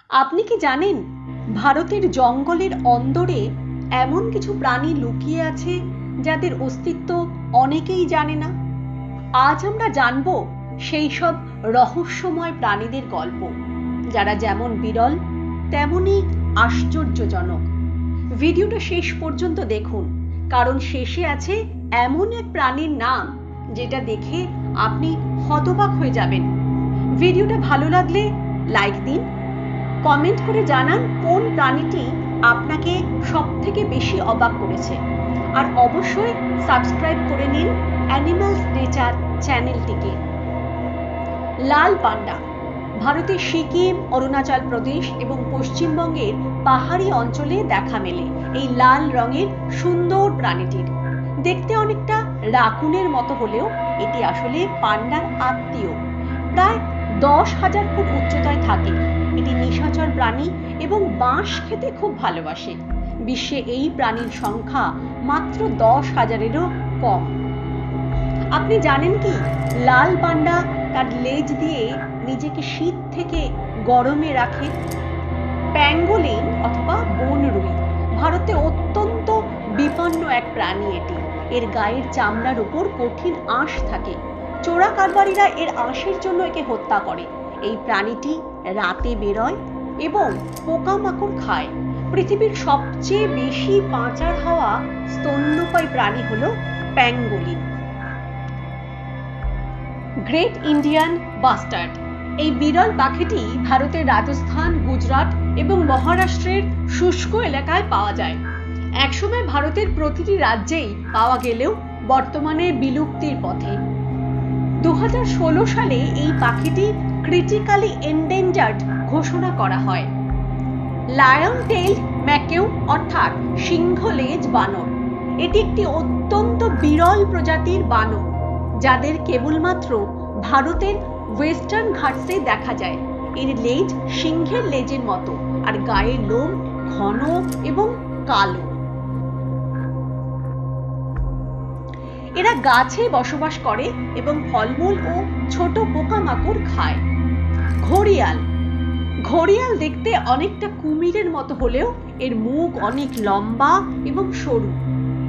আপনি কি জানেন ভারতের জঙ্গলের অন্দরে এমন কিছু প্রাণী লুকিয়ে আছে যাদের অস্তিত্ব অনেকেই জানে না? আজ আমরা জানব সেই সব রহস্যময় প্রাণীদের গল্প, যারা যেমন বিরল তেমনই আশ্চর্যজনক। ভিডিওটা শেষ পর্যন্ত দেখুন, কারণ শেষে আছে এমন এক প্রাণীর নাম যেটা দেখে আপনি হতবাক হয়ে যাবেন। ভিডিওটা ভালো লাগলে লাইক দিন, কমেন্ট করে জানান কোন প্রাণীটি আপনাকে সবথেকে বেশি অবাক করেছে, আর অবশ্যই সাবস্ক্রাইব করে নিন অ্যানিমালস নেচার চ্যানেলটিকে। লাল পান্ডা ভারতের সিকিম, অরুণাচল প্রদেশ এবং পশ্চিমবঙ্গের পাহাড়ি অঞ্চলে দেখা মেলে এই লাল রঙের সুন্দর প্রাণীটির। দেখতে অনেকটা রাকুনের মতো হলেও এটি আসলে পান্ডার আত্মীয়। প্রায় 10,000 ফুট উচ্চতায় থাকে। এটি নিশাচর প্রাণী এবং বাঁশ খেতে খুব ভালোবাসে। বিশ্বে এই প্রাণীর সংখ্যা মাত্র 10,000-এরও কম। আপনি জানেন কি লাল পান্ডা তার লেজ দিয়ে নিজেকে শীত থেকে গরমে রাখে? প্যাঙ্গোলিন অথবা বনরুই ভারতে অত্যন্ত বিপন্ন এক প্রাণী। এর গায়ের চামড়ার উপর কঠিন আঁশ থাকে। চোরা কারবারিরা এর আঁশের জন্য একে হত্যা করে। এই প্রাণীটি রাতে বেরোয় এবং পোকামাকড় খায়। পৃথিবীর সবচেয়ে বেশি পাচার হওয়া স্তন্যপায়ী প্রাণী হলো প্যাঙ্গোলিন। গ্রেট ইন্ডিয়ান বাস্টার্ড এই বিরল পাখিটি ভারতের রাজস্থান, গুজরাট এবং মহারাষ্ট্রের শুষ্ক এলাকায় পাওয়া যায়। একসময় ভারতের প্রতিটি রাজ্যেই পাওয়া গেলেও বর্তমানে বিলুপ্তির পথে। 2016 সালে এই পাখিটি ক্রিটিক্যালি এন্ডেঞ্জার্ড ঘোষণা করা হয়। লায়ন টেইলড ম্যাকেউ অর্থাৎ সিংহলেজ বানর, এটি একটি অত্যন্ত বিরল প্রজাতির বানর যাদের কেবলমাত্র ভারতের ওয়েস্টার্ন ঘাটসে দেখা যায়। এর লেজ সিংহের লেজের মতো, আর গায়ের লোম ঘন এবং কালো। এরা গাছে বসবাস করে এবং ফলমূল ও ছোট পোকামাকড় খায়। ঘড়িয়াল ঘড়িয়াল দেখতে অনেকটা কুমিরের মতো হলেও এর মুখ অনেক লম্বা এবং সরু।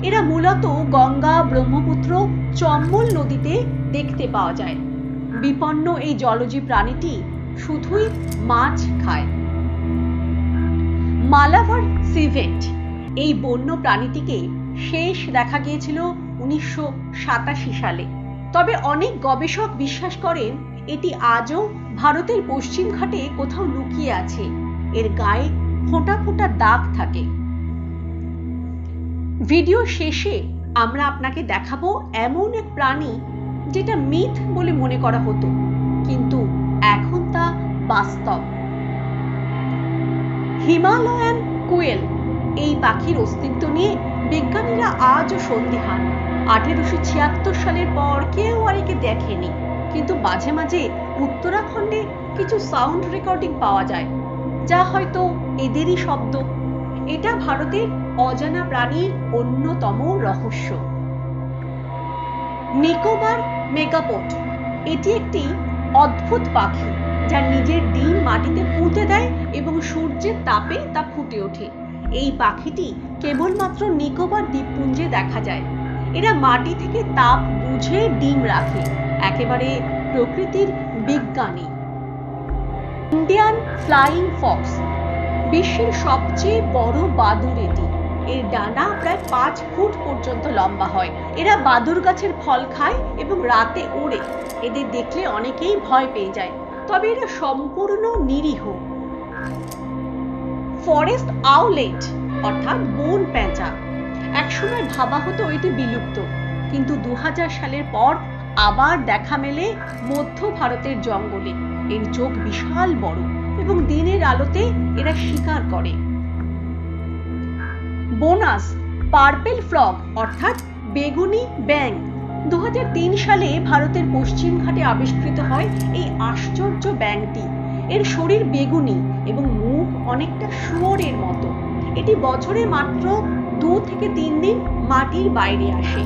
এরা মূলত গঙ্গা, ব্রহ্মপুত্র, চম্বল নদীতে দেখতে পাওয়া যায়। বিপন্ন এই জলজীব প্রাণীটি শুধুই মাছ খায়। মালাবার সিভেট এই বন্য প্রাণীটিকে শেষ দেখা গিয়েছিল 1987 সালে। তবে অনেক গবেষক বিশ্বাস করেন এটি আজও ভারতের পশ্চিম ঘাটে কোথাও লুকিয়ে আছে। এর গায়ে ফোঁটা ফোঁটা দাগ থাকে। ভিডিও শেষে আমরা আপনাকে দেখাবো এমন এক প্রাণী যেটা মিথ বলে মনে করা হতো, কিন্তু এখন তা বাস্তব। হিমালয়ান কোয়েল এই পাখির অস্তিত্ব নিয়ে বিজ্ঞানীরা আজও সন্দিহান। 1876 সালের পর কেউ আর একে দেখেনি, কিন্তু মাঝে মাঝে উত্তরাখণ্ডে কিছু সাউন্ড রেকর্ডিং পাওয়া যায়, যা হয়তো এদেরই শব্দ। এটা ভারতের অজানা প্রাণীর অন্যতম রহস্য। নিকোবর মেগাপোড এটি একটি অদ্ভুত পাখি যা নিজের ডিম মাটিতে পুঁতে দেয় এবং সূর্যের তাপে তা ফুটে ওঠে। এই পাখিটি কেবলমাত্র নিকোবর দ্বীপপুঞ্জে দেখা যায়। এরা মাটি থেকে তাপ বুঝে ডিম রাখে, একেবারে প্রকৃতির বিজ্ঞানী। ইন্ডিয়ান ফ্লাইং ফক্স বিশ্বের সবচেয়ে বড় বাদুড় এটি। এর ডানা প্রায় 5 ফুট পর্যন্ত লম্বা হয়। এরা বাদুড় গাছের ফল খায় এবং রাতে ওড়ে। এদের দেখলে অনেকেই ভয় পেয়ে যায়, তবে এরা সম্পূর্ণ নিরীহ। ফরেস্ট আউলেট অর্থাৎ বন পেঁচা একসময় ভাবা হতো এটি বিলুপ্ত, কিন্তু 2000 সালের পর আবার দেখা মেলে মধ্য ভারতের জঙ্গলে। এর চোখ বিশাল বড় এবং দিনের আলোতে এরা শিকার করে। বোনাস পার্পেল ফ্রগ অর্থাৎ বেগুনি ব্যাঙ 2003 সালে ভারতের পশ্চিম ঘাটে আবিষ্কৃত হয় এই আশ্চর্য ব্যাঙটি। এর শরীর বেগুনি এবং মুখ অনেকটা শুয়োরের মতো। এটি বছরে মাত্র 2 থেকে 3 দিন মাটির বাইরে আসে।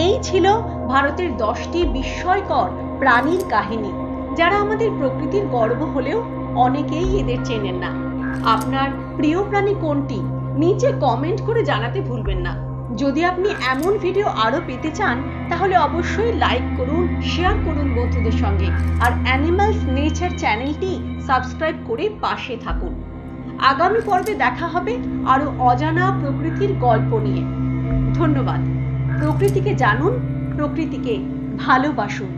এই ছিল ভারতের 10টি বিস্ময়কর প্রাণীর কাহিনী। যারা আমাদের প্রকৃতির গর্ব হলেও অনেকেই এদের চেনেন না। আপনার প্রিয় প্রাণী কোনটি নিচে কমেন্ট করে জানাতে ভুলবেন না। যদি আপনি এমন ভিডিও আরো পেতে চান তাহলে অবশ্যই লাইক করুন, শেয়ার করুন বন্ধুদের সঙ্গে, আর অ্যানিমালস নেচার চ্যানেলটি সাবস্ক্রাইব করে পাশে থাকুন। আগামী পর্বে দেখা হবে আরো অজানা প্রকৃতির গল্প নিয়ে। ধন্যবাদ। প্রকৃতিকে জানুন, প্রকৃতিকে ভালোবাসুন।